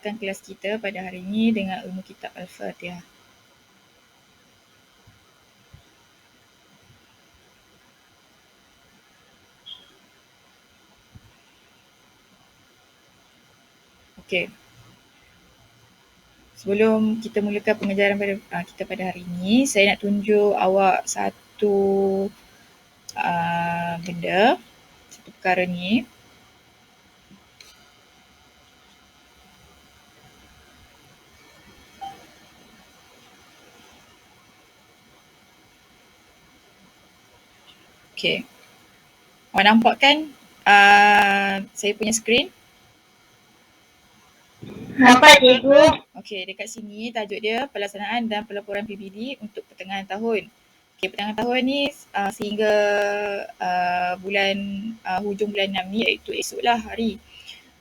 mulakan kelas kita pada hari ini dengan ilmu kitab Al-Fatihah. Okey. Sebelum kita mulakan pengajaran kita pada hari ini, saya nak tunjuk awak satu benda, satu perkara ni. Okey. Awak nampak kan saya punya skrin? Nampak, cikgu. Okey, dekat sini tajuk dia pelaksanaan dan pelaporan PBD untuk pertengahan tahun. Okey, pertengahan tahun ni sehingga bulan hujung bulan 6 ni, iaitu esoklah hari.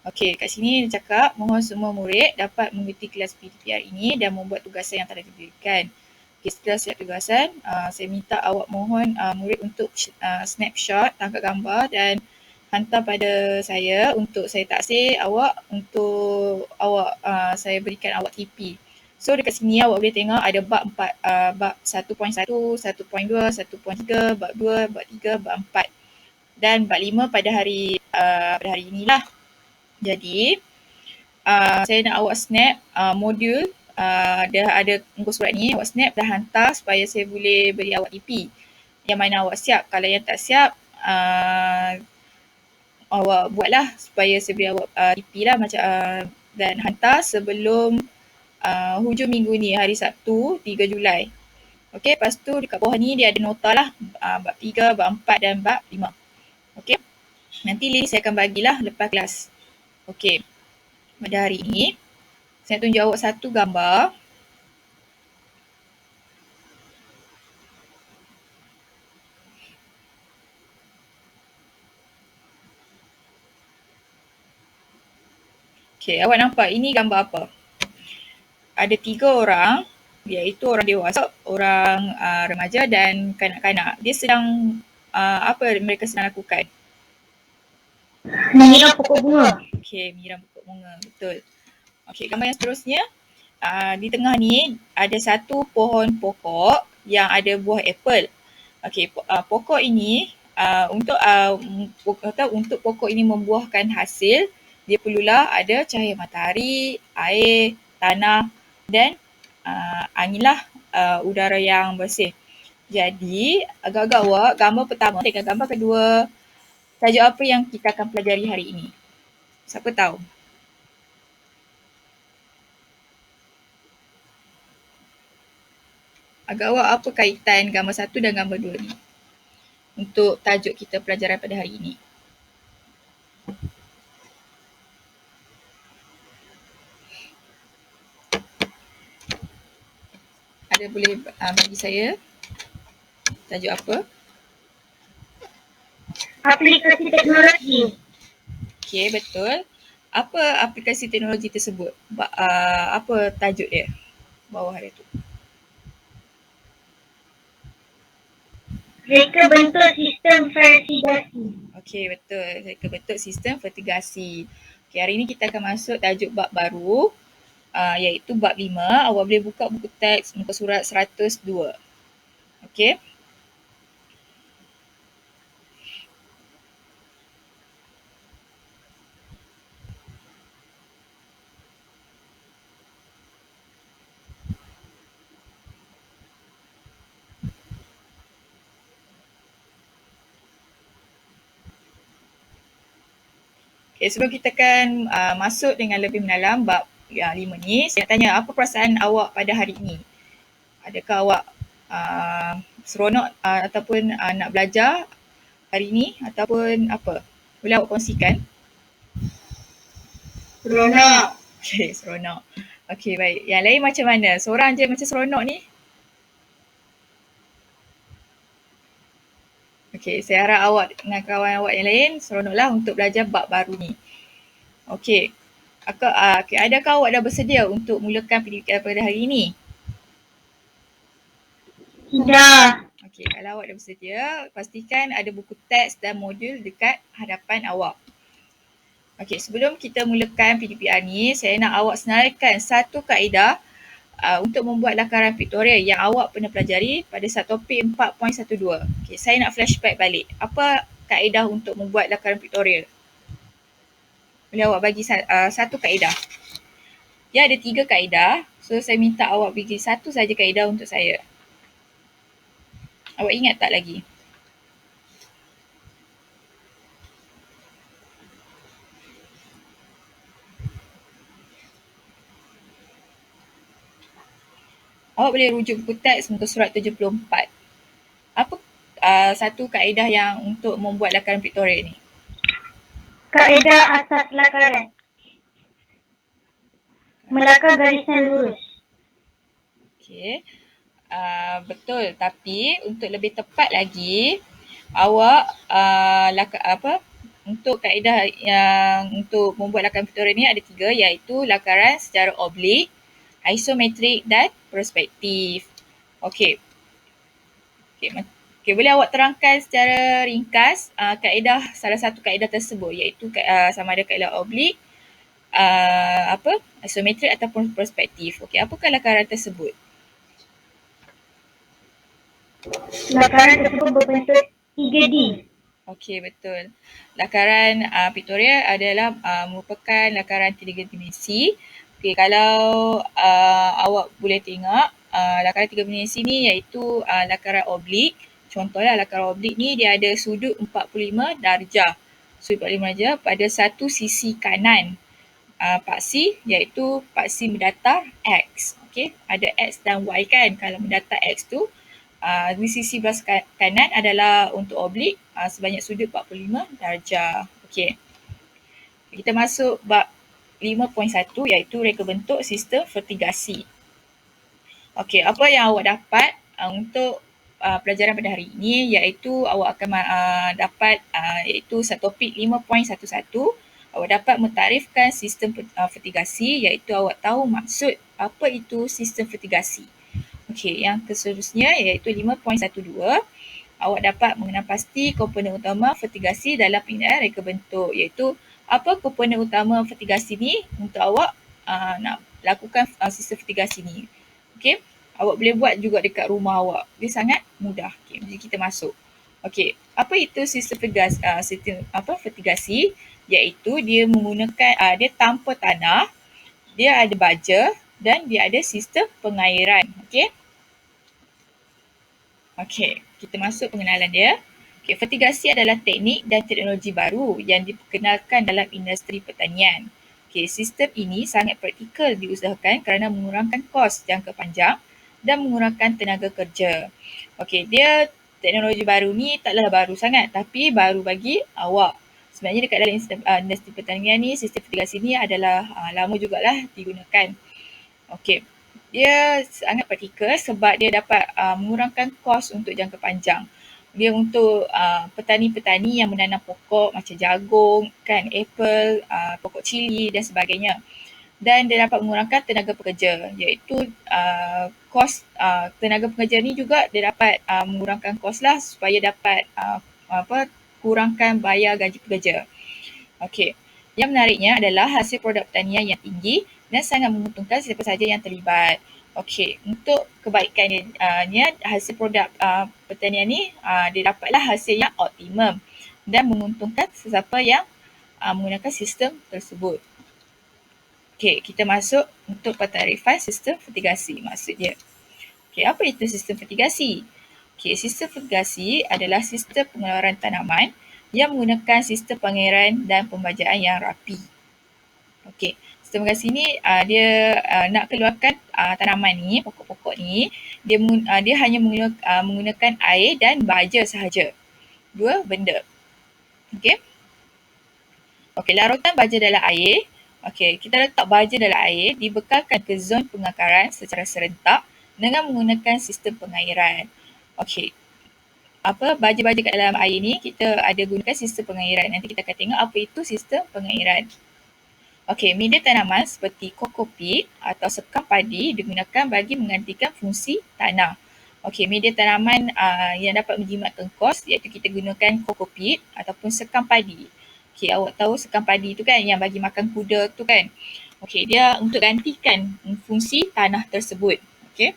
Okey, kat sini dia cakap mohon semua murid dapat mengikuti kelas PDPR ini dan membuat tugasan yang telah diberikan. Okey, setelah siap tugasan, saya minta awak mohon murid untuk snapshot, tangkap gambar dan hantar pada saya untuk saya taksir awak, untuk awak saya berikan awak TP. So dekat sini awak boleh tengok ada bab 4, bab 1.1, 1.2, 1.3, bab 2, bab 3, bab 4 dan bab 5 pada hari inilah. Jadi saya nak awak snap modul, dah ada muka surat ni, awak snap dah hantar supaya saya boleh beri awak TP. Yang mana awak siap, kalau yang tak siap awak buatlah supaya saya beri awak TP lah macam dan hantar sebelum hujung minggu ni, hari Sabtu 3 Julai. Okey, lepas tu dekat bawah ni dia ada nota lah, bab 3, bab 4 dan bab 5. Okey, nanti link saya akan bagilah lepas kelas. Okey, pada hari ini saya tunjuk awak satu gambar. Okey, awak nampak ini gambar apa? Ada 3 orang, iaitu orang dewasa, orang remaja dan kanak-kanak. Dia sedang apa mereka sedang lakukan? Menyiram pokok bunga. Okey, menyiram pokok bunga, betul. Okey, gambar yang seterusnya, di tengah ni ada satu pohon pokok yang ada buah apple. Okey, pokok ini untuk pokok ini membuahkan hasil, dia perlulah ada cahaya matahari, air, tanah dan angin lah, udara yang bersih. Jadi, agak-agak awak, gambar pertama dengan gambar kedua, tajuk apa yang kita akan pelajari hari ini? Siapa tahu? Agak awak apa kaitan gambar satu dan gambar dua ni untuk tajuk kita pelajaran pada hari ini? Ada boleh bagi saya tajuk apa? Aplikasi teknologi. Okey, betul. Apa aplikasi teknologi tersebut? Apa tajuk dia? Bawah dia tu. Reka bentuk sistem vertigasi. Okey, betul. Reka bentuk sistem vertigasi. Okey, hari ini kita akan masuk tajuk bab baru, iaitu bab 5. Awak boleh buka buku teks muka surat 102. Okey. Okay, sebelum kita akan masuk dengan lebih mendalam bab 5 ni, saya nak tanya apa perasaan awak pada hari ini? Adakah awak seronok ataupun nak belajar hari ini ataupun apa? Boleh awak kongsikan? Seronok. Okay, seronok. Okay, baik. Yang lain macam mana? Seorang je macam seronok ni? Okey, saya harap awak dengan kawan awak yang lain seronoklah untuk belajar bab baru ni. Okey. Adakah awak dah bersedia untuk mulakan pendidikan pada hari ini? Dah. Okey, kalau awak dah bersedia, pastikan ada buku teks dan modul dekat hadapan awak. Okey, sebelum kita mulakan PDPR ni, saya nak awak senaraikan satu kaedah untuk membuat lakaran pictorial yang awak pernah pelajari pada subtopik 4.12. Okey, saya nak flashback balik. Apa kaedah untuk membuat lakaran pictorial? Boleh awak bagi satu kaedah. Dia ada 3 kaedah. So, saya minta awak bagi satu saja kaedah untuk saya. Awak ingat tak lagi? Awak boleh rujuk buku teks muka surat 74. Apa satu kaedah yang untuk membuat lakaran pictorial ni? Kaedah asas lakaran. Melakar garisan lurus. Okey. Betul, tapi untuk lebih tepat lagi, awak untuk kaedah yang untuk membuat lakaran pictorial ni ada 3, iaitu lakaran secara oblik, isometrik dan perspektif. Okey. Okey, boleh awak terangkan secara ringkas kaedah salah satu kaedah tersebut, iaitu sama ada kaedah oblik, isometrik ataupun perspektif. Okey, apakah lakaran tersebut? Lakaran tersebut berbentuk 3D. Okey, betul. Lakaran pictorial adalah merupakan lakaran 3 dimensi. Okey, kalau awak boleh tengok, lakaran 3 dimensi ni iaitu lakaran oblik. Contohlah lakaran oblik ni dia ada sudut 45 darjah. Sudut 45 darjah pada satu sisi kanan paksi, iaitu paksi mendatar X. Okey, ada X dan Y kan. Kalau mendatar X tu, di sisi belah kanan adalah untuk oblik sebanyak sudut 45 darjah. Okey. Kita masuk bab 5.1 iaitu reka bentuk sistem vertigasi. Okey, apa yang awak dapat untuk pelajaran pada hari ini iaitu awak akan dapat iaitu subtopik 5.11. Awak dapat mentarifkan sistem vertigasi iaitu awak tahu maksud apa itu sistem vertigasi. Okey, yang seterusnya iaitu 5.12. Awak dapat mengenal pasti komponen utama vertigasi dalam penggunaan reka bentuk, iaitu apa komponen utama vertigasi ni untuk awak nak lakukan sistem vertigasi ni. Okey, awak boleh buat juga dekat rumah awak. Dia sangat mudah. Okey, jadi kita masuk. Okey, apa itu sistem vertigasi? Iaitu dia menggunakan dia tanpa tanah, dia ada baja dan dia ada sistem pengairan. Okey. Okey, kita masuk pengenalan dia. Okey, vertigasi adalah teknik dan teknologi baru yang diperkenalkan dalam industri pertanian. Okey, sistem ini sangat praktikal diusahakan kerana mengurangkan kos jangka panjang dan mengurangkan tenaga kerja. Okey, dia teknologi baru ni taklah baru sangat tapi baru bagi awak. Sebenarnya dekat dalam industri pertanian ni, sistem vertigasi ni adalah lama jugalah digunakan. Okey, dia sangat praktikal sebab dia dapat mengurangkan kos untuk jangka panjang. Dia untuk petani-petani yang menanam pokok macam jagung, kan, apple, pokok cili dan sebagainya. Dan dia dapat mengurangkan tenaga pekerja, iaitu kos tenaga pekerja ni juga dia dapat mengurangkan kos lah supaya dapat kurangkan bayar gaji pekerja. Okey. Yang menariknya adalah hasil produk pertanian yang tinggi dan sangat menguntungkan siapa sahaja yang terlibat. Okey, untuk kebaikannya hasil produk pertanian ni dia dapatlah hasil yang optimum dan menguntungkan sesiapa yang menggunakan sistem tersebut. Okey, kita masuk untuk pentarifan sistem vertigasi maksudnya. Okey, apa itu sistem vertigasi? Okey, sistem vertigasi adalah sistem pengeluaran tanaman yang menggunakan sistem pengairan dan pembajaan yang rapi. Okey, sistem vertigasi ni dia nak keluarkan tanaman ni, pokok-pokok ni, dia hanya menggunakan air dan baja sahaja. Dua benda. Okey. Okey, larutan baja dalam air. Okey, kita letak baja dalam air, dibekalkan ke zon pengakaran secara serentak dengan menggunakan sistem pengairan. Okey, baja-baja kat dalam air ni kita ada gunakan sistem pengairan. Nanti kita akan tengok apa itu sistem pengairan. Okey, media tanaman seperti kokopit atau sekam padi digunakan bagi menggantikan fungsi tanah. Okey, media tanaman yang dapat menjimatkan kos iaitu kita gunakan kokopit ataupun sekam padi. Okey, awak tahu sekam padi tu kan yang bagi makan kuda tu kan. Okey, dia untuk gantikan fungsi tanah tersebut. Okey.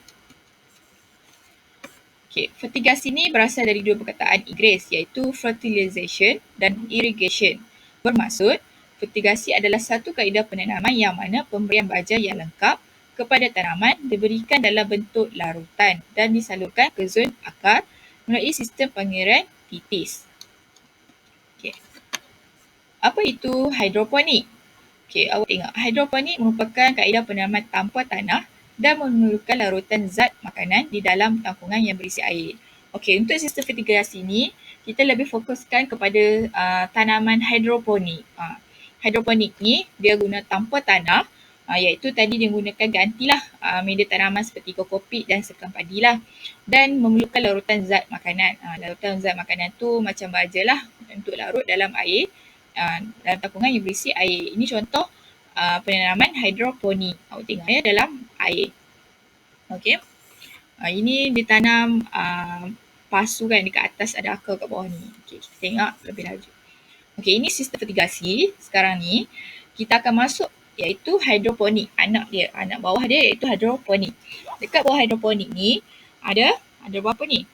Okey, fertigasi ni berasal dari dua perkataan Inggeris iaitu fertilization dan irrigation. Bermaksud, fertigasi adalah satu kaedah penanaman yang mana pemberian baja yang lengkap kepada tanaman diberikan dalam bentuk larutan dan disalurkan ke zon akar melalui sistem pengairan tipis. Okey. Apa itu hidroponik? Okey, awak tengok. Hidroponik merupakan kaedah penanaman tanpa tanah dan memerlukan larutan zat makanan di dalam tangkungan yang berisi air. Okey, untuk sistem fertigasi ni, kita lebih fokuskan kepada tanaman hidroponik. Hidroponik ni, dia guna tanpa tanah, iaitu tadi dia gunakan gantilah media tanaman seperti kokopit dan sekam padi lah. Dan memerlukan larutan zat makanan. Larutan zat makanan tu macam baja lah untuk larut dalam air. Dalam tangkungan yang berisi air. Ini contoh penanaman hidroponik. Awak tengok ya dalam air. Okey. Ini ditanam pasu kan dekat atas ada akar kat bawah ni. Okey, kita tengok lebih lanjut. Okey, ini sistem fertigasi. Sekarang ni kita akan masuk iaitu hidroponik. Anak bawah dia iaitu hidroponik. Dekat bawah hidroponik ni ada berapa ni?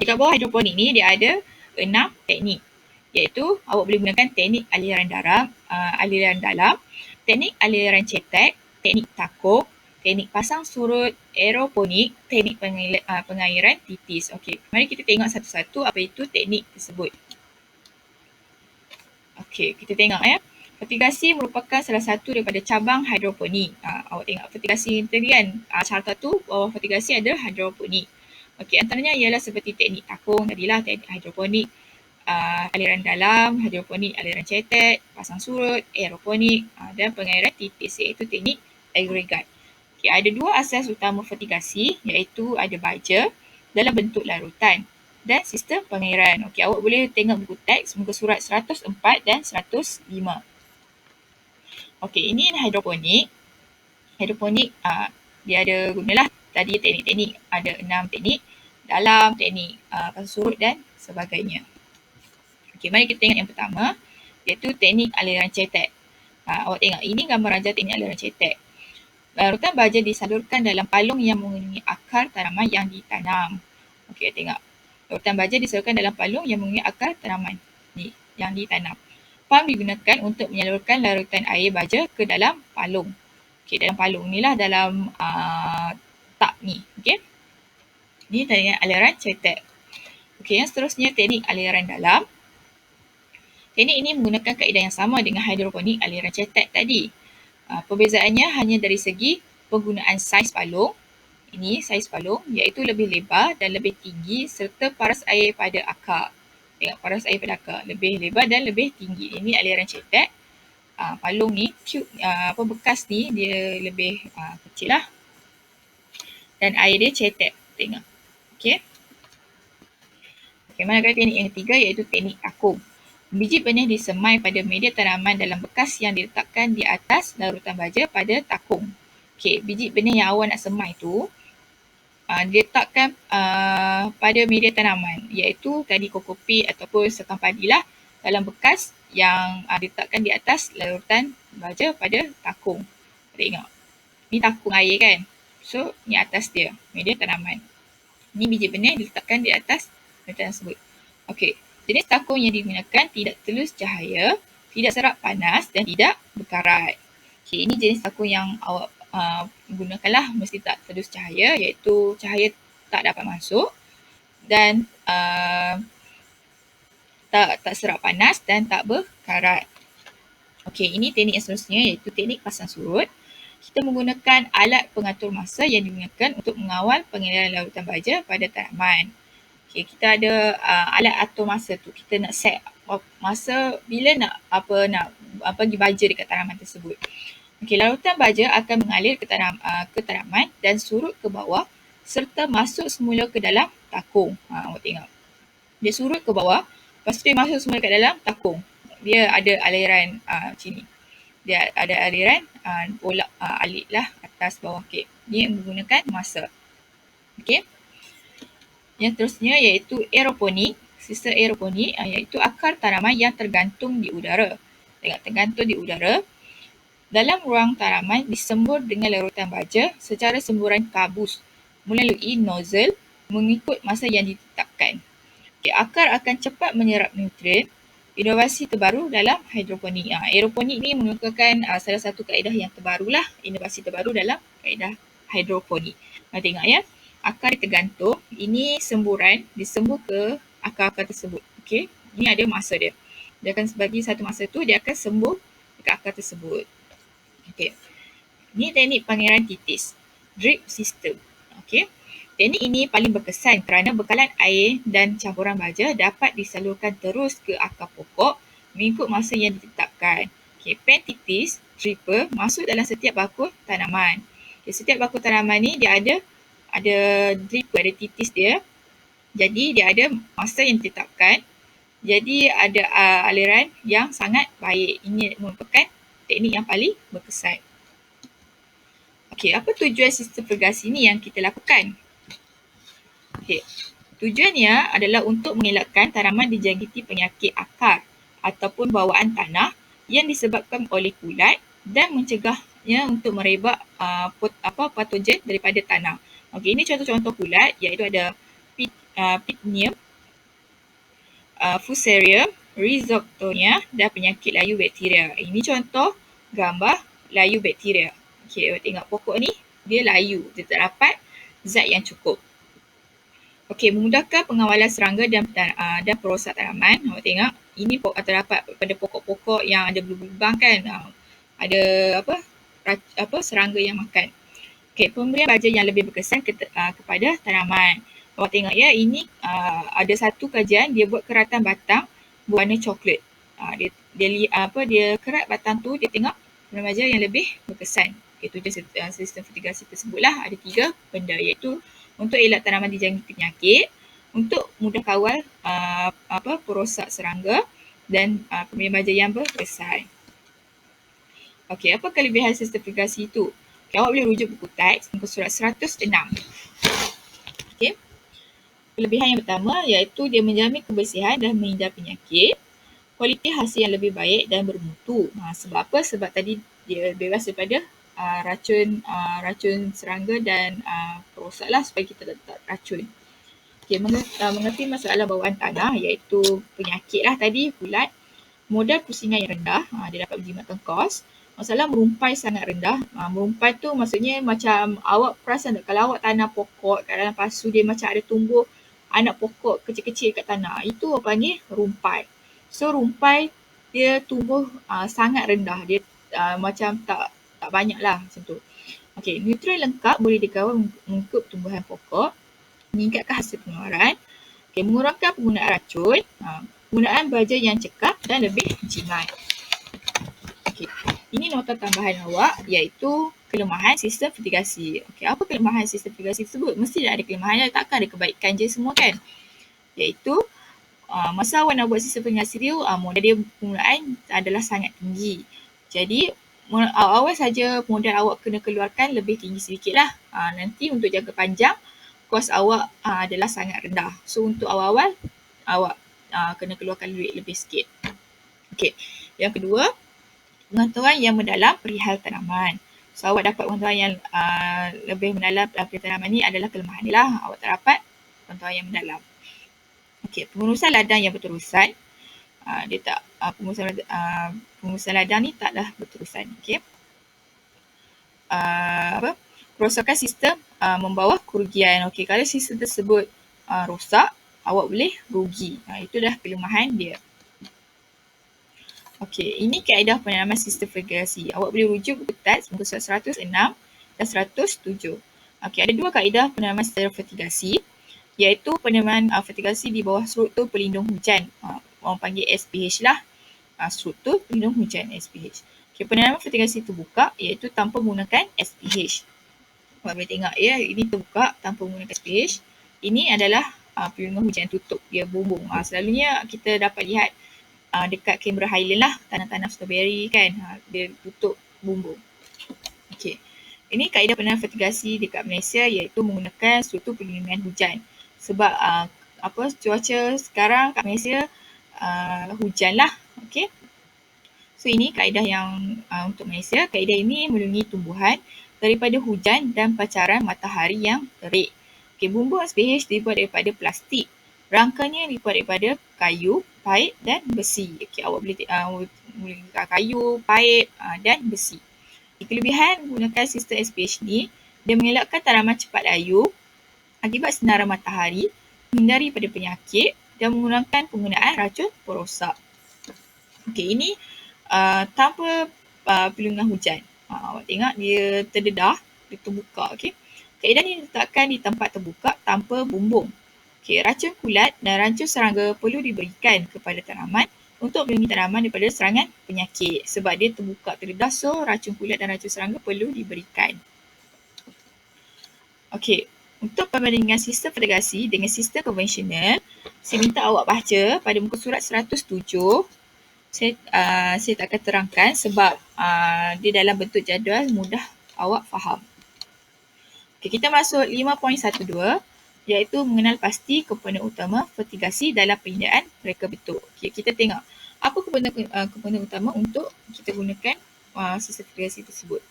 Dekat bawah hidroponik ni dia ada 6 teknik. Iaitu awak boleh gunakan teknik aliran dalam, teknik aliran cetek, teknik takuk, teknik pasang surut, aeroponik, teknik pengairan tipis. Okey, mari kita tengok satu-satu apa itu teknik tersebut. Okey, kita tengok ya. Fertigasi merupakan salah satu daripada cabang hidroponik. Awak tengok fertigasi tadi kan. Carta tu bawah fertigasi ada hidroponik. Okey, antaranya ialah seperti teknik takung tadilah, teknik hidroponik, aliran dalam, hidroponik aliran cetek, pasang surut, aeroponik dan pengairan tipis iaitu teknik agregat. Okay, ada dua asas utama fertigasi iaitu ada baja dalam bentuk larutan dan sistem pengairan. Okey, awak boleh tengok buku teks muka surat 104 dan 105. Okey, ini hidroponik. Hidroponik dia ada gunalah tadi teknik-teknik, ada 6 teknik dalam, teknik pasang surut dan sebagainya. Okey, mari kita tengok yang pertama iaitu teknik aliran cetek. Awak tengok ini gambar raja teknik aliran cetek. Larutan baja disalurkan dalam palung yang mengelilingi akar tanaman yang ditanam. Okey, tengok. Larutan baja disalurkan dalam palung yang mengelilingi akar tanaman yang ditanam. Pam digunakan untuk menyalurkan larutan air baja ke dalam palung. Okey, dalam palung ni lah, dalam tak ni. Okey. Ini teknik aliran cetek. Okey, yang seterusnya teknik aliran dalam. Teknik ini menggunakan kaedah yang sama dengan hidroponik aliran cetek tadi. Perbezaannya hanya dari segi penggunaan saiz palung. Ini saiz palung iaitu lebih lebar dan lebih tinggi serta paras air pada akar. Tengok paras air pada akar. Lebih lebar dan lebih tinggi. Ini aliran cetek. Palung ni, bekas ni dia lebih kecil lah. Dan air dia cetek. Tengok. Okey. Manakala teknik yang ketiga iaitu teknik takung. Biji benih disemai pada media tanaman dalam bekas yang diletakkan di atas larutan baja pada takung. Okey, biji benih yang awak nak semai tu diletakkan pada media tanaman iaitu tadi kokopit ataupun sekam padi lah dalam bekas yang diletakkan di atas larutan baja pada takung. Tengok. Ni takung air kan. So, ni atas dia, media tanaman. Ni biji benih diletakkan di atas larutan tersebut. Okey. Jenis takung yang digunakan tidak telus cahaya, tidak serap panas dan tidak berkarat. Okay, ini jenis takung yang awak gunakanlah mesti tak telus cahaya iaitu cahaya tak dapat masuk dan tak serap panas dan tak berkarat. Okey, ini teknik yang seterusnya iaitu teknik pasang surut. Kita menggunakan alat pengatur masa yang digunakan untuk mengawal pengaliran larutan baja pada tanaman. Okay, kita ada alat atur masa tu. Kita nak set masa bila nak bagi baja dekat tanaman tersebut. Okay, larutan baja akan mengalir ke tanaman dan surut ke bawah serta masuk semula ke dalam takung. Awak tengok. Dia surut ke bawah, lepas tu dia masuk semula ke dalam takung. Dia ada aliran macam ni. Dia ada aliran bola alit lah atas bawah. Okay. Dia menggunakan masa. Okay. Yang terusnya iaitu aeroponik. Sistem aeroponik iaitu akar tanaman yang tergantung di udara. Tergantung di udara. Dalam ruang tanaman disembur dengan larutan baja secara semburan kabus melalui nozzle mengikut masa yang ditetapkan. Akar akan cepat menyerap nutrien. Inovasi terbaru dalam hidroponik. Aeroponik ni merupakan salah satu kaedah yang terbarulah, inovasi terbaru dalam kaedah hidroponik. Tengok ya, akar tergantung, ini semburan disembur ke akar-akar tersebut. Okey, ini ada masa dia. Dia akan bagi satu masa tu dia akan sembur dekat akar tersebut. Okey. Ini teknik pengairan titis, drip system. Okey. Teknik ini paling berkesan kerana bekalan air dan campuran baja dapat disalurkan terus ke akar pokok mengikut masa yang ditetapkan. Okey, pen titis, dripper masuk dalam setiap bakul tanaman. Okay, setiap bakul tanaman ni dia ada dripper, ada titis dia. Jadi dia ada masa yang ditetapkan. Jadi ada aliran yang sangat baik. Ini merupakan teknik yang paling berkesan. Okey, apa tujuan sistem fertigasi ni yang kita lakukan? Okey, tujuannya adalah untuk mengelakkan tanaman dijangkiti penyakit akar ataupun bawaan tanah yang disebabkan oleh kulat dan mencegahnya untuk merebak patogen daripada tanah. Okey, ini contoh-contoh kulat iaitu ada Pycnium, Fusarium, Rhizoctonia dan penyakit layu bakteria. Ini contoh gambar layu bakteria. Okey, tengok pokok ni dia layu, dia tak dapat zat yang cukup. Okey, memudahkan pengawalan serangga dan perosak tanaman. Awak tengok, ini terdapat pada pokok-pokok yang ada berlubang kan. Ada serangga yang makan. Okey, pemberian baja yang lebih berkesan kepada tanaman. Awak tengok ya, ini ada satu kajian dia buat keratan batang berwarna coklat. Dia kerat batang tu, dia tengok pemberian baja yang lebih berkesan. Okey, tujuan sistem fertigasi tersebutlah ada 3 benda iaitu untuk elak tanaman dijangkiti penyakit, untuk mudah kawal perosak serangga dan pemberian baja yang berkesan. Okey, apa kelebihan sistem fertigasi itu? Okay, awak boleh rujuk buku teks muka surat 106. Okey. Kelebihan yang pertama iaitu dia menjamin kebersihan dan menghindar penyakit. Kualiti hasil yang lebih baik dan bermutu. Sebab apa? Sebab tadi dia bebas daripada racun serangga dan perosaklah supaya kita tak racun. Okay, mengerti masalah bawaan tanah iaitu penyakit lah tadi, kulat, modal pusingan yang rendah, dia dapat menjimatkan kos. Masalah merumpai sangat rendah. Merumpai tu maksudnya macam awak perasan tak kalau awak tanam pokok kat dalam pasu dia macam ada tumbuh anak pokok kecil-kecil kat tanah. Itu apa panggil rumpai. So rumpai dia tumbuh sangat rendah. Dia macam tak banyak lah macam tu. Okey, nutrien lengkap boleh dikawal mengikut tumbuhan pokok, meningkatkan hasil pengeluaran, mengurangkan penggunaan racun, penggunaan baja yang cekap dan lebih jimat. Okey, ini nota tambahan awak iaitu kelemahan sistem fertigasi. Okey, apa kelemahan sistem fertigasi tersebut? Mesti ada kelemahan, takkan ada kebaikan je semua kan? Iaitu masa awak nak buat sistem fertigasi dia, modal dia penggunaan adalah sangat tinggi. Jadi awal saja modal awak kena keluarkan lebih tinggi sedikit lah. Nanti untuk jangka panjang, kos awak adalah sangat rendah. So untuk awal-awal, awak kena keluarkan duit lebih sikit. Okey, yang kedua, pengetahuan yang mendalam perihal tanaman. So awak dapat pengetahuan yang lebih mendalam perihal tanaman ni adalah kelemahan dia lah. Awak tak dapat pengetahuan yang mendalam. Okey, pengurusan ladang yang berterusan. Dia tak pengurusan ladang ni taklah berterusan. Okey. Kerosakan sistem membawa kerugian. Okey, kalau sistem tersebut rosak, awak boleh rugi. Itu dah kelemahan dia. Okey, ini kaedah penanaman sistem fertigasi. Awak boleh rujuk buku teks muka surat 106 dan 107. Okey, ada 2 kaedah penanaman sistem fertigasi iaitu penanaman fertigasi di bawah struktur pelindung hujan. Orang panggil SPH lah. Struktur pelindung hujan SPH. Okay, penanaman fertigasi terbuka iaitu tanpa menggunakan SPH. Awak boleh tengok ya, ini terbuka tanpa menggunakan SPH. Ini adalah pelindung hujan tutup, dia bumbung. Selalunya kita dapat lihat dekat Canberra Highland lah, tanah-tanah strawberry kan, dia tutup bumbung. Okay. Ini kaedah penanaman fertigasi dekat Malaysia iaitu menggunakan struktur perlindungan hujan. sebab cuaca sekarang kat Malaysia hujan lah. Okey. So ini kaedah yang untuk Malaysia. Kaedah ini melindungi tumbuhan daripada hujan dan pancaran matahari yang terik. Okey, bumbung SPH dibuat daripada plastik. Rangkanya dibuat daripada kayu, paip dan besi. Okey, awak boleh guna kayu, paip dan besi. Kelebihan menggunakan sistem SPH ni, dia mengelakkan tanaman cepat layu akibat sinaran matahari, menghindari pada penyakit dan mengurangkan penggunaan racun perosak. Okey, ini tanpa perlindungan hujan. Awak tengok dia terdedah, dia terbuka. Okey. Kaedah ini diletakkan di tempat terbuka tanpa bumbung. Okey, racun kulat dan racun serangga perlu diberikan kepada tanaman untuk melindungi tanaman daripada serangan penyakit. Sebab dia terbuka, terdedah, so racun kulat dan racun serangga perlu diberikan. Okey, untuk perbandingan sistem fertigasi dengan sistem konvensional, saya minta awak baca pada muka surat 107. Saya tak akan terangkan sebab dia dalam bentuk jadual, mudah awak faham. Okay, kita masuk 5.12 iaitu mengenal pasti komponen utama fertigasi dalam penyediaan reka bentuk. Okay, kita tengok apa komponen utama untuk kita gunakan sistem fertigasi tersebut.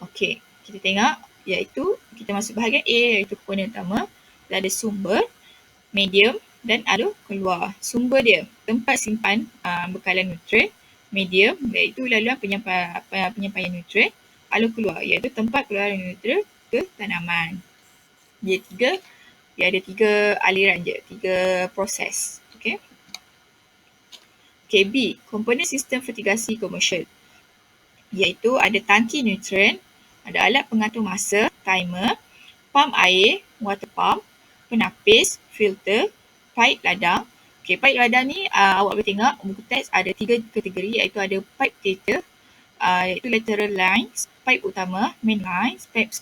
Okey, kita tengok iaitu kita masuk bahagian A iaitu komponen utama. Dia ada sumber, medium dan alur keluar. Sumber dia tempat simpan bekalan nutrien, medium iaitu laluan penyampaian nutrien, alur keluar iaitu tempat keluaran nutrien ke tanaman. Dia ada tiga aliran je, tiga proses. Okey. B, komponen sistem fertigasi komersial iaitu ada tangki nutrien, ada alat pengatur masa, timer, pam air, water pump, penapis, filter, paip ladang. Okey, paip ladang ni awak boleh tengok buku teks ada tiga kategori iaitu ada pipe data, iaitu lateral lines, pipe utama, main lines, pipe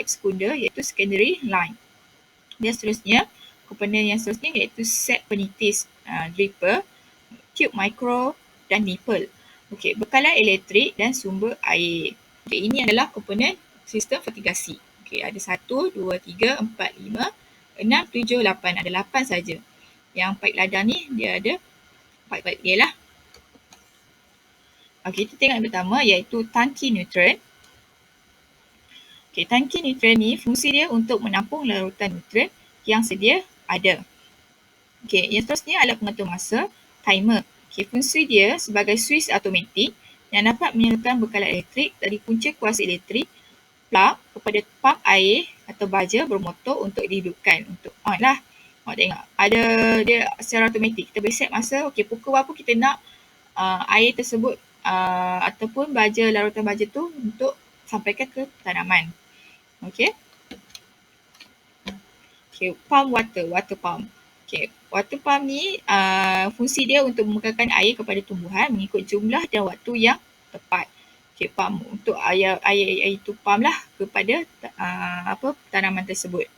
sekunder iaitu secondary line. Dan seterusnya, komponen yang seterusnya iaitu set penitis, dripper, tube micro dan nipple. Okey, bekalan elektrik dan sumber air. Okey, ini adalah komponen sistem fertigasi. Okey, ada 1, 2, 3, 4, 5, 6, 7, 8. Ada 8 saja. Yang pipe ladang ni dia ada pipe-pipe dia lah. Okey, kita tengok yang pertama iaitu tangki nutrien. Okey, tangki nutrien ni fungsi dia untuk menampung larutan nutrien yang sedia ada. Okey, yang seterusnya alat pengatur masa, timer. Okey, fungsi dia sebagai switch automatik yang dapat menyalakan bekalan elektrik dari punca kuasa elektrik plug kepada pam air atau baja bermotor untuk dihidupkan, untuk on lah. Awak tengok, ada dia secara automatik. Kita boleh set masa, okey, pukul berapa kita nak air tersebut ataupun baja, larutan baja tu untuk sampaikan ke tanaman. Okey. Okey, pump water pump. Okey, water pump ni fungsi dia untuk mengekalkan air kepada tumbuhan mengikut jumlah dan waktu yang tepat. Okey, pump untuk air itu pump lah kepada tanaman tersebut.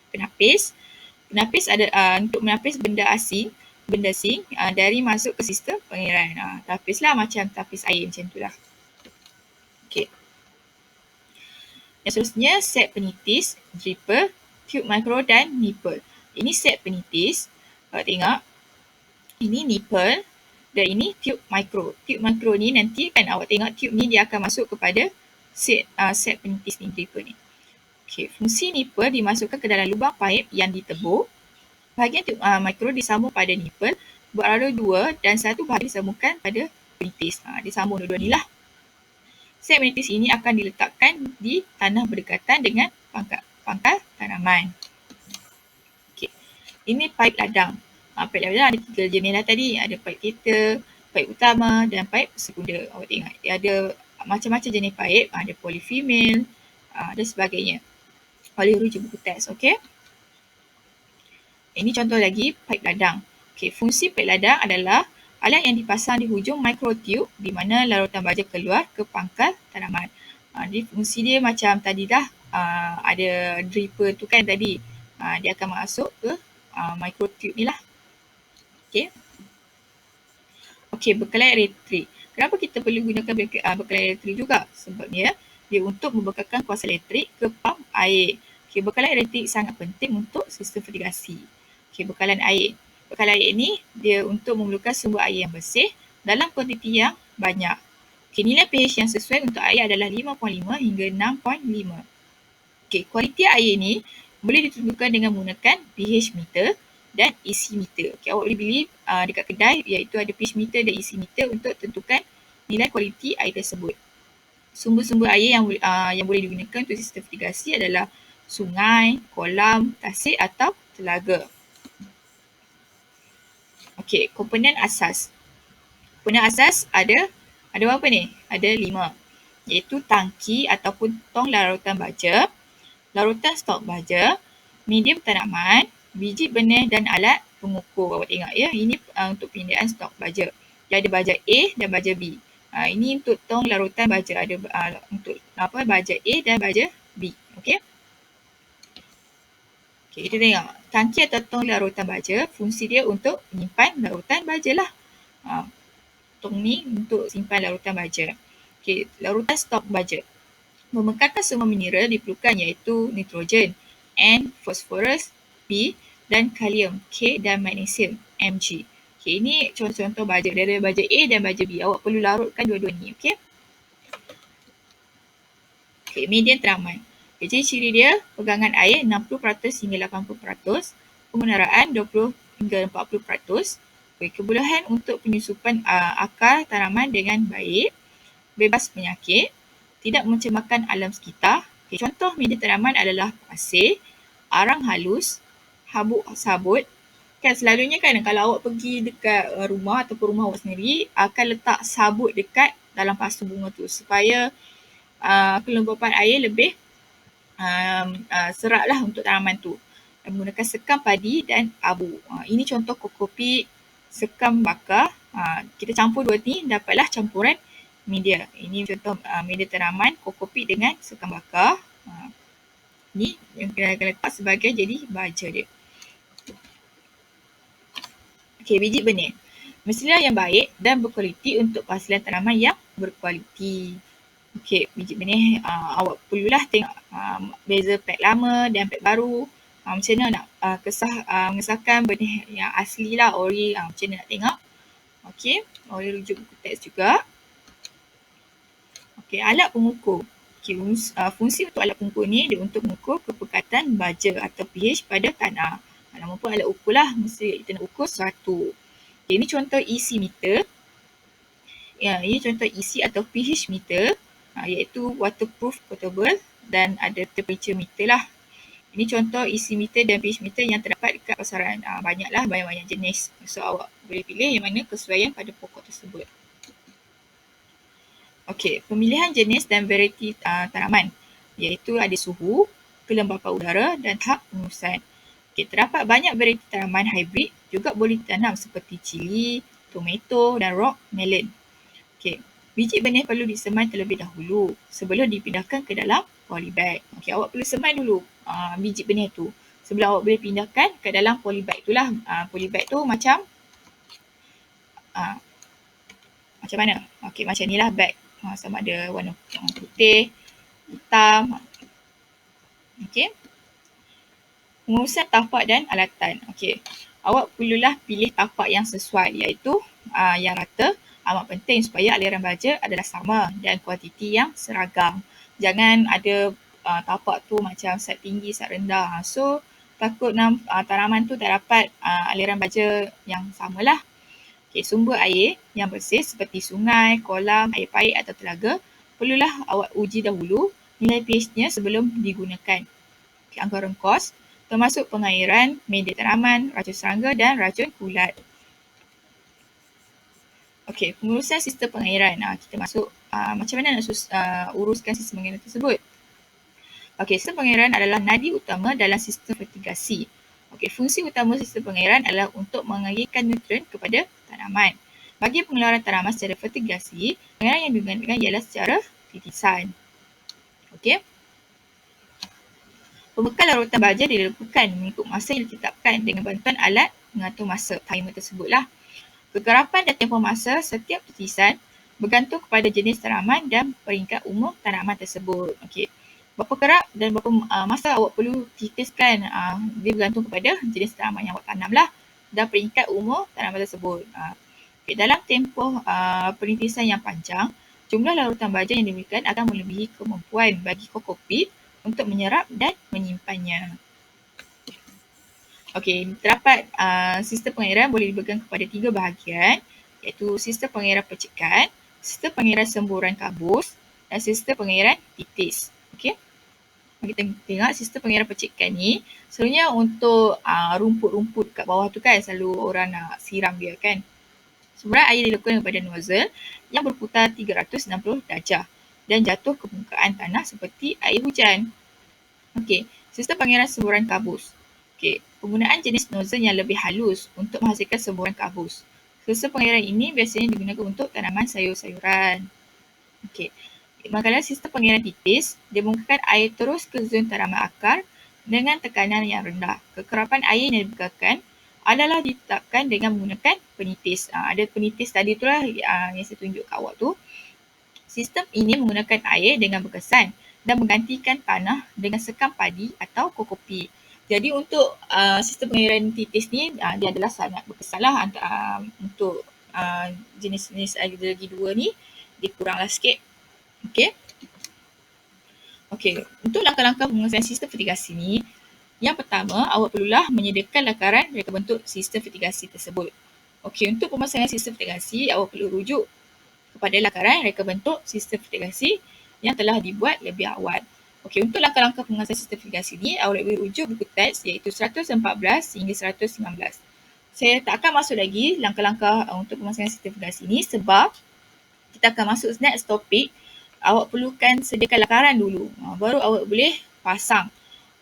Penapis ada untuk menapis benda asing dari masuk ke sistem pengairan. Tapis lah macam tapis air macam tu lah. Okey. Yang seterusnya set penitis, dripper, tube micro dan nipple. Ini set penitis. Tengok. Ini nipple dan ini tube micro. Tube micro ni nanti kan awak tengok tube ni dia akan masuk kepada set penitis ni, dripper ni. Okey, fungsi nipple dimasukkan ke dalam lubang paip yang ditebuk. Bahagian tube micro disambung pada nipple. Berada dua dan satu bahagian disambungkan pada penitis. Disambung dua-dua ni lah. Set penitis ini akan diletakkan di tanah berdekatan dengan pangkal tanaman. Okay. Ini paip ladang. Paip ladang ada tiga jenis lah tadi. Ada paip kita, paip utama dan paip sekunder. Awak tengok. Ada macam-macam jenis paip. Ada polyfemale dan sebagainya. Boleh rujuk buku teks. Okay. Ini contoh lagi paip ladang. Okay. Fungsi paip ladang adalah alat yang dipasang di hujung microtube di mana larutan baja keluar ke pangkal tanaman. Jadi fungsi dia macam tadi dah ada dripper tu kan tadi. Dia akan masuk ke microtube ni lah. Okey. Okey, bekalan elektrik. Kenapa kita perlu gunakan bekalan elektrik juga? Sebabnya dia untuk membekalkan kuasa elektrik ke pam air. Okay, bekalan elektrik sangat penting untuk sistem fertigasi. Okay, bekalan air. Bekalan air ni dia untuk memerlukan sumber air yang bersih dalam kuantiti yang banyak. Okay, nilai pH yang sesuai untuk air adalah 5.5 hingga 6.5. Okay, kualiti air ni boleh ditentukan dengan menggunakan pH meter dan EC meter. Okay, awak boleh beli dekat kedai iaitu ada pH meter dan EC meter untuk tentukan nilai kualiti air tersebut. Sumber-sumber air yang boleh digunakan untuk sistem fertigasi adalah sungai, kolam, tasik atau telaga. Okey, komponen asas. Komponen asas ada berapa ni? Ada 5. Iaitu tangki ataupun tong larutan baja, larutan stok baja, medium tanaman, biji benih dan alat pengukur. Awak tengok ya, ini untuk penyediaan stok baja. Dia ada baja A dan baja B. Ini untuk tong larutan baja, ada untuk baja A dan baja B. Okey. Okay, kita tengok. Tangki atau tong larutan baja, fungsi dia untuk menyimpan larutan baja lah. Tong ni untuk simpan larutan baja. Okay, larutan stok baja. Memekarkan semua mineral diperlukan iaitu nitrogen, N, fosforus, P dan kalium, K dan magnesium, Mg. Okay, ini contoh-contoh baja. Dia ada baja A dan baja B. Awak perlu larutkan dua-dua ni. Okay. Okay, medium teraman. Jadi ciri dia pegangan air 60% hingga 80%, pengendaraan 20 hingga 40%, kebolehan untuk penyusupan akar tanaman dengan baik, bebas penyakit, tidak mencemarkan alam sekitar. Contoh media tanaman adalah pasir, arang halus, habuk sabut. Kan selalunya kan kalau awak pergi dekat rumah ataupun rumah awak sendiri akan letak sabut dekat dalam pasu bunga tu supaya kelembapan air lebih serat lah untuk tanaman tu. Menggunakan sekam padi dan abu. Ini contoh kokopit, sekam bakar. Kita campur dua ni dapatlah campuran media. Ini contoh media tanaman kokopit dengan sekam bakar. Ni yang kita akan letak sebagai jadi baja dia. Okey, biji benih. Mestilah yang baik dan berkualiti untuk penghasilan tanaman yang berkualiti. Okey, biji benih awak perlulah tengok beza pack lama dan pack baru. Macam mana nak mengesahkan benih yang asli lah, ori. Macam mana nak tengok. Okey, boleh rujuk buku teks juga. Okey, alat pengukur. Okay, fungsi untuk alat pengukur ni dia untuk mengukur kepekatan baja atau pH pada tanah. Nama pun alat ukur lah, mesti kita nak ukur sesuatu. Okay, ini contoh EC meter. Ya, ini contoh EC atau pH meter. Iaitu waterproof portable dan ada temperature meter lah. Ini contoh EC meter dan pH meter yang terdapat dekat pasaran. Banyak jenis. So awak boleh pilih yang mana kesesuaian pada pokok tersebut. Okey, pemilihan jenis dan varieti tanaman iaitu ada suhu, kelembapan udara dan tahap pengurusan. Okey, terdapat banyak varieti tanaman hybrid juga boleh ditanam seperti cili, tomato dan rock melon. Okey, biji benih perlu disemai terlebih dahulu sebelum dipindahkan ke dalam polybag. Okey, awak perlu semai dulu biji benih tu sebelum awak boleh pindahkan ke dalam polybag tu lah. Polybag tu macam mana? Okey, macam ni lah bag. Sama ada warna putih, hitam. Okey. Pengurusan tapak dan alatan. Okey. Awak perlulah pilih tapak yang sesuai iaitu yang rata. Amat penting supaya aliran baja adalah sama dan kuantiti yang seragam. Jangan ada tapak tu macam sat tinggi, sat rendah. So, takut tanaman tu tak dapat aliran baja yang samalah. Okay, sumber air yang bersih seperti sungai, kolam, air parit atau telaga perlulah awak uji dahulu nilai pH-nya sebelum digunakan. Okay, anggaran kos termasuk pengairan, media tanaman, racun serangga dan racun kulat. Okey, pengurusan sistem pengairan. Kita masuk macam mana nak uruskan sistem pengairan tersebut. Okey, sistem pengairan adalah nadi utama dalam sistem fertigasi. Okey, fungsi utama sistem pengairan adalah untuk mengairkan nutrien kepada tanaman. Bagi pengeluaran tanaman secara fertigasi, pengairan yang digunakan ialah secara titisan. Okey. Pembekal larutan baja dilakukan mengikut masa yang ditetapkan dengan bantuan alat mengatur masa timer tersebutlah. Kegerapan dan tempoh masa setiap titisan bergantung kepada jenis tanaman dan peringkat umur tanaman tersebut. Okey. Berapa kerap dan berapa masa awak perlu titiskan, dia bergantung kepada jenis tanaman yang awak tanam lah dan peringkat umur tanaman tersebut. Dalam tempoh penitisan yang panjang, jumlah larutan baja yang diberikan akan melebihi kemampuan bagi kokopit untuk menyerap dan menyimpannya. Okey, terdapat sistem pengairan boleh dibahagikan kepada 3 bahagian, iaitu sistem pengairan percikan, sistem pengairan semburan kabus dan sistem pengairan titis. Okey. Kita tengok sistem pengairan percikan ni selalunya untuk rumput-rumput kat bawah tu kan selalu orang nak siram dia kan. Semburan air dilakukan kepada nozzle yang berputar 360 darjah dan jatuh ke permukaan tanah seperti air hujan. Okey, sistem pengairan semburan kabus. Okey, penggunaan jenis nozzle yang lebih halus untuk menghasilkan semburan kabus. Sistem pengairan ini biasanya digunakan untuk tanaman sayur-sayuran. Okey, manakala sistem pengairan titis, dia memberikan air terus ke zon tanaman akar dengan tekanan yang rendah. Kekerapan air yang dibekalkan adalah ditetapkan dengan menggunakan penitis. Ada penitis tadi tu lah yang saya tunjuk kat awak tu. Sistem ini menggunakan air dengan berkesan dan menggantikan tanah dengan sekam padi atau kokopit. Jadi untuk sistem pengairan titis ni dia adalah sangat berkesan lah untuk jenis-jenis alergi 2 ni dia kuranglah sikit. Okey. Okey, untuk langkah-langkah penguasaan sistem fertigasi ni, yang pertama, awak perlulah menyediakan lakaran reka bentuk sistem fertigasi tersebut. Okey, untuk pemasangan sistem fertigasi, awak perlu rujuk kepada lakaran reka bentuk sistem fertigasi yang telah dibuat lebih awal. Okey, untuk langkah-langkah penguasaan sistem fertigasi ni, awak boleh rujuk buku teks iaitu 114 hingga 119. Saya tak akan masuk lagi langkah-langkah untuk pemasangan sistem fertigasi ni sebab kita akan masuk next topik. Awak perlukan sediakan lakaran dulu, baru awak boleh pasang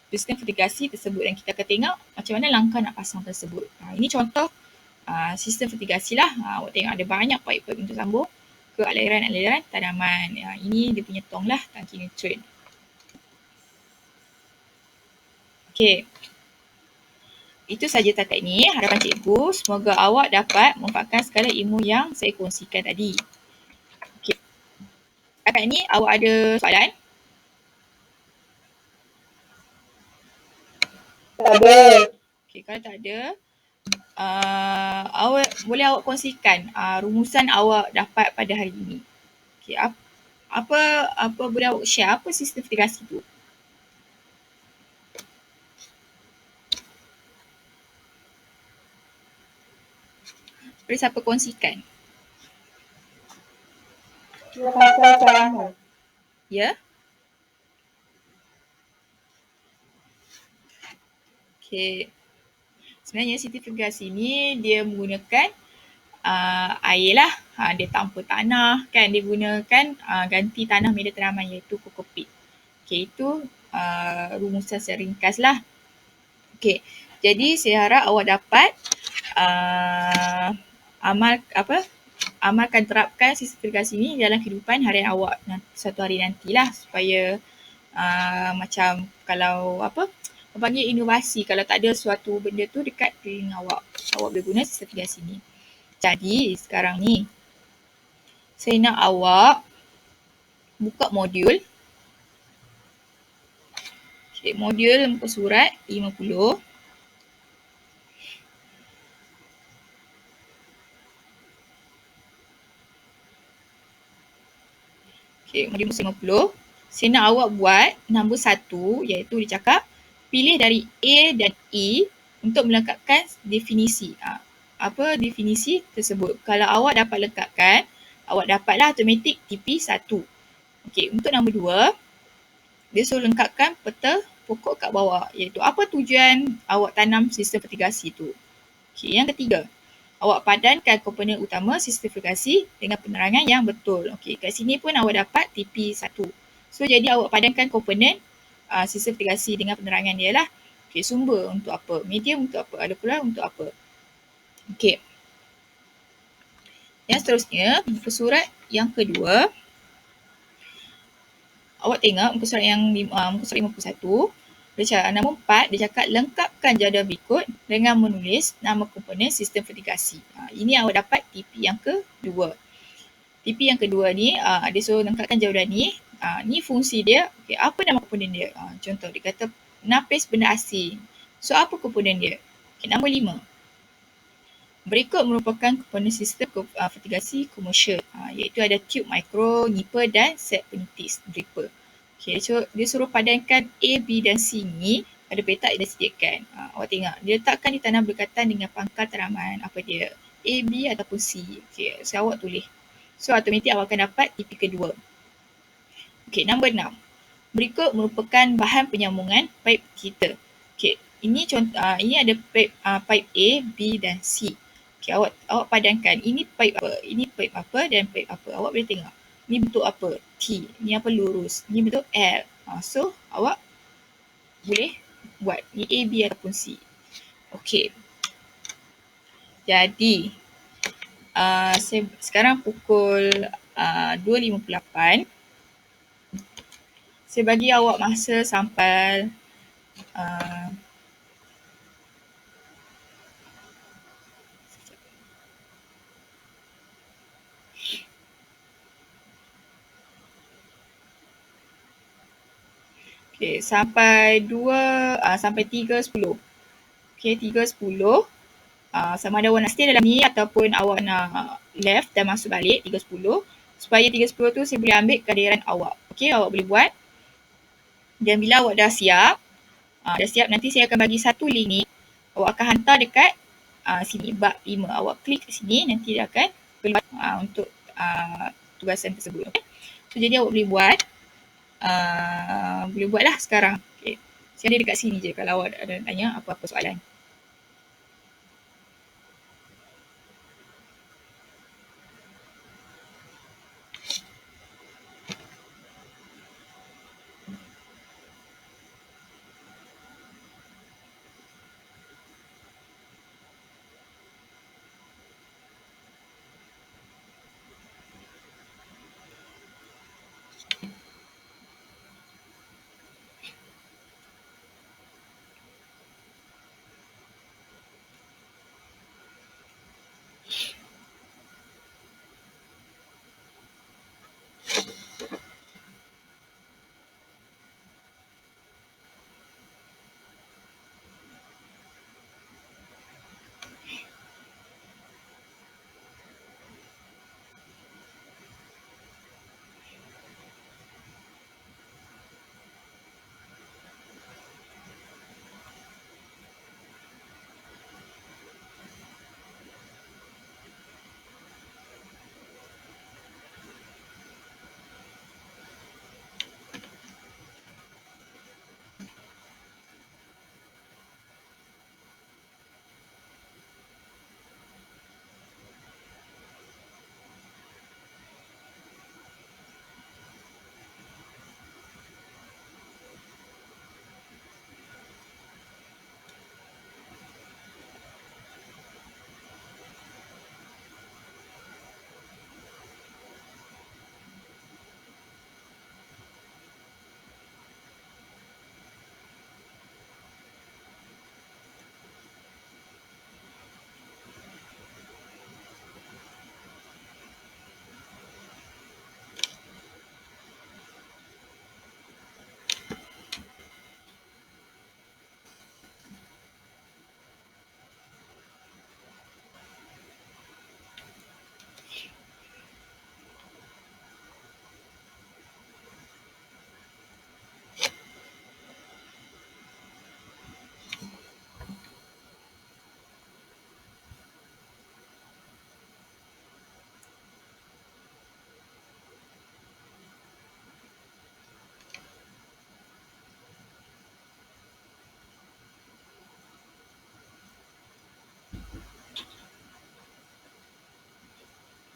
sistem fertigasi tersebut dan kita akan tengok macam mana langkah nak pasang tersebut. Ini contoh sistem fertigasi lah. Awak tengok ada banyak pipe-pipe untuk sambung ke aliran-aliran tanaman. Ini dia punya tong lah, tangki nutrien. Okey. Itu saja setakat ini. Harapan cikgu semoga awak dapat memanfaatkan segala ilmu yang saya kongsikan tadi. Okey. Setakat ini awak ada soalan? Tak ada. Okey, kalau tak ada, boleh awak kongsikan rumusan awak dapat pada hari ini. Okey, apa boleh awak share apa sistem fertigasi tu? Boleh siapa kongsikan? Pasal tanaman. Ya? Okey. Sebenarnya sistem fertigasi ni dia menggunakan air lah. Dia tanpa tanah kan. Dia gunakan ganti tanah media tanaman iaitu kokopit. Okey, itu rumusan secara ringkas lah. Okey, jadi saya harap awak dapat amalkan terapkan sistem fertigasi ni dalam kehidupan harian awak suatu hari nantilah supaya macam kalau panggil inovasi, kalau tak ada suatu benda tu dekat keliling awak boleh guna sistem fertigasi ni. Jadi sekarang ni saya nak awak buka modul. Okay, modul muka surat 50. Okay, modul muka 50. Saya nak awak buat nombor 1 iaitu dia cakap pilih dari A dan E untuk melengkapkan definisi. Apa definisi tersebut? Kalau awak dapat lengkapkan, awak dapatlah automatik TP1. Okey, untuk nombor 2, dia suruh lengkapkan peta pokok kat bawah, iaitu apa tujuan awak tanam sistem fertigasi tu. Okey, yang ketiga, awak padankan komponen utama sistem fertigasi dengan penerangan yang betul. Okey, kat sini pun awak dapat TP1. So, jadi awak padankan komponen sistem fertigasi dengan penerangan dia lah. Okey, sumber untuk apa? Medium untuk apa? Ada pula untuk apa? Okey. Yang seterusnya, muka surat yang kedua. Awak tengok muka surat yang muka surat 51. Dia cakap nombor 4, dia cakap lengkapkan jadual berikut dengan menulis nama komponen sistem fertigasi. Ini awak dapat TP yang kedua. TP yang kedua ni, dia suruh lengkapkan jadual ni Ni fungsi dia. Okay, apa nama komponen dia? Contoh dia kata napis benda asing. So apa komponen dia? Okay, nombor 5. Berikut merupakan komponen sistem fertigasi komersial, iaitu ada tube mikro, nipper dan set penitis, dripper. Okay, so dia suruh padankan A, B dan C ni pada petak yang dah disediakan. Awak tengok, dia letakkan di tanah berdekatan dengan pangkal teraman apa dia, A, B ataupun C. Okay, so awak tulis. So automatik awak akan dapat TP kedua. Okay, nombor 6. Berikut merupakan bahan penyambungan pipe kita. Okay, ini contoh, ini ada pipe A, B dan C. Okay, awak padankan ini pipe apa dan pipe apa. Awak boleh tengok. Ni bentuk apa? T. Ni apa? Lurus. Ni bentuk L. So awak boleh buat ni A, B ataupun C. Okay. Jadi sekarang pukul 2.58. Saya bagi awak masa sampai okay, sampai 3.10. Okay, 3.10. Sama ada awak nak stay dalam ni ataupun awak nak left dan masuk balik 3.10. Supaya 3.10 tu saya boleh ambil kehadiran awak. Okay, awak boleh buat. Dan bila awak dah siap, nanti saya akan bagi satu link ni. Awak akan hantar dekat sini, bab 5. Awak klik kat sini, nanti dia akan keluar untuk tugasan tersebut. Okay? So, jadi awak boleh buat. Boleh buatlah sekarang. Okay. Saya ada dekat sini je kalau awak ada tanya apa-apa soalan.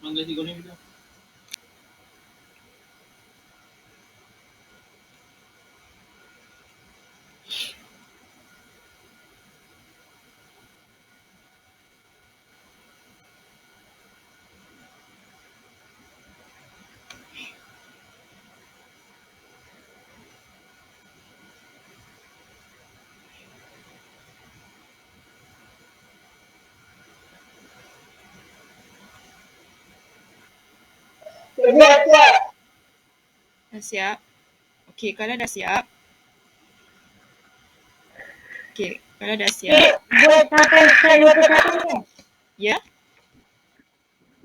Mangga digoreng gitu. Siap. Dah siap? Okey, kalau dah siap. Okey, kalau dah siap. Buat sampai slide 21 kan? Ya?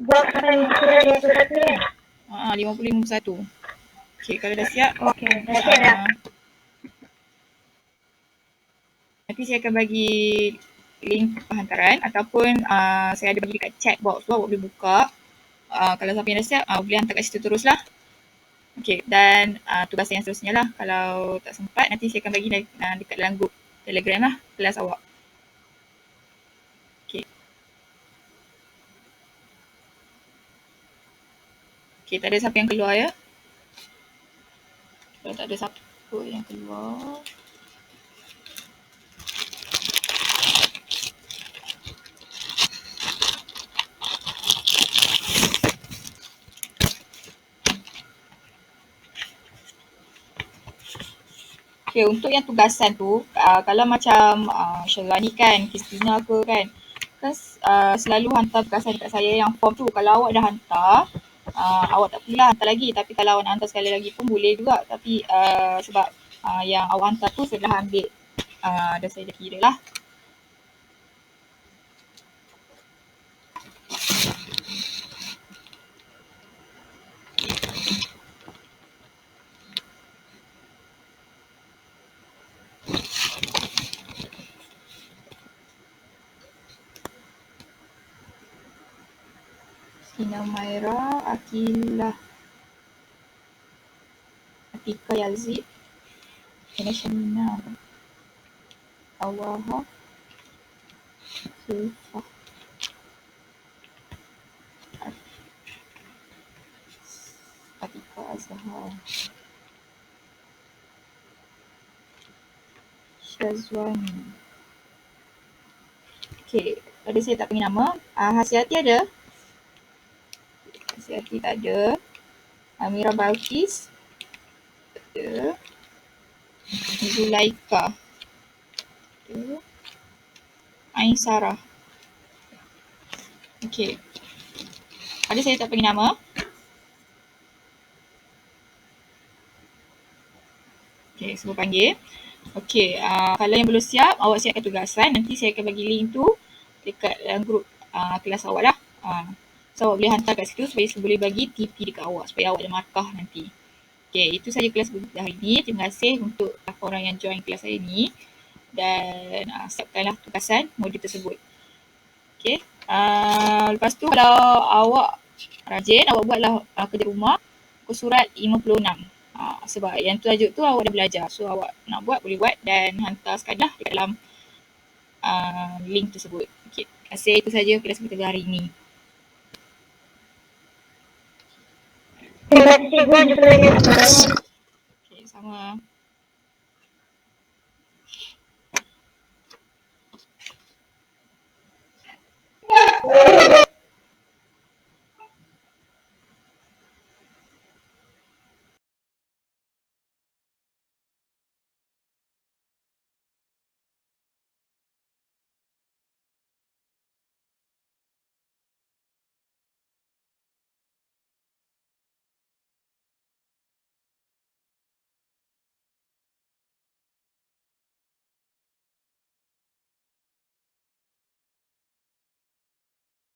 Buat sampai slide 21 kan? 50-51. Okey, kalau dah siap. Okey, dah siap dah. Nanti saya akan bagi link penghantaran ataupun saya ada bagi dekat chat box tu, awak boleh buka. Kalau siapa yang dah siap, boleh hantar kat situ teruslah. Okey, dan tugas yang seterusnya lah. Kalau tak sempat, nanti saya akan bagi dekat dalam grup Telegram lah, kelas awak. Okey. Okey, tak ada siapa yang keluar ya. Kalau tak ada siapa yang keluar. Okay, untuk yang tugasan tu, kalau macam Syazwani kan, Christina ke kan selalu hantar tugasan dekat saya yang form tu. Kalau awak dah hantar, awak tak perlulah hantar lagi. Tapi kalau awak nak hantar sekali lagi pun boleh juga. Tapi sebab yang awak hantar tu saya dah ambil, dah saya dah kira lah. Sina Maira, Akilah, Atika Yazid, Shamina, Awaha, Sulfah, Atika Azhar, Syazwani. Okay, tadi saya tak panggil nama. Hasiati ada? Hasiati tak ada. Amira Balkis tak ada. Zulaika ada. Ain Sarah. Okay. Ada saya tak panggil nama? Okay, semua panggil. Okay, kalau yang belum siap, awak siapkan tugasan. Nanti saya akan bagi link tu dekat dalam grup kelas awak lah. So, awak boleh hantar kat situ supaya saya boleh bagi TP dekat awak supaya awak ada markah nanti. Okay, itu saja kelas hari ini. Terima kasih untuk orang yang join kelas hari ini. Dan siapkanlah tugasan modul tersebut. Okay. Lepas tu kalau awak rajin, awak buatlah kerja rumah muka surat 56. Sebab yang tajuk tu awak dah belajar. So awak nak buat boleh buat dan hantar sekadar dekat dalam link tersebut. Okay. Terima kasih, itu saja kelas kita hari ini. Terima kasih cikgu. Jumpa lagi. Okay, sama.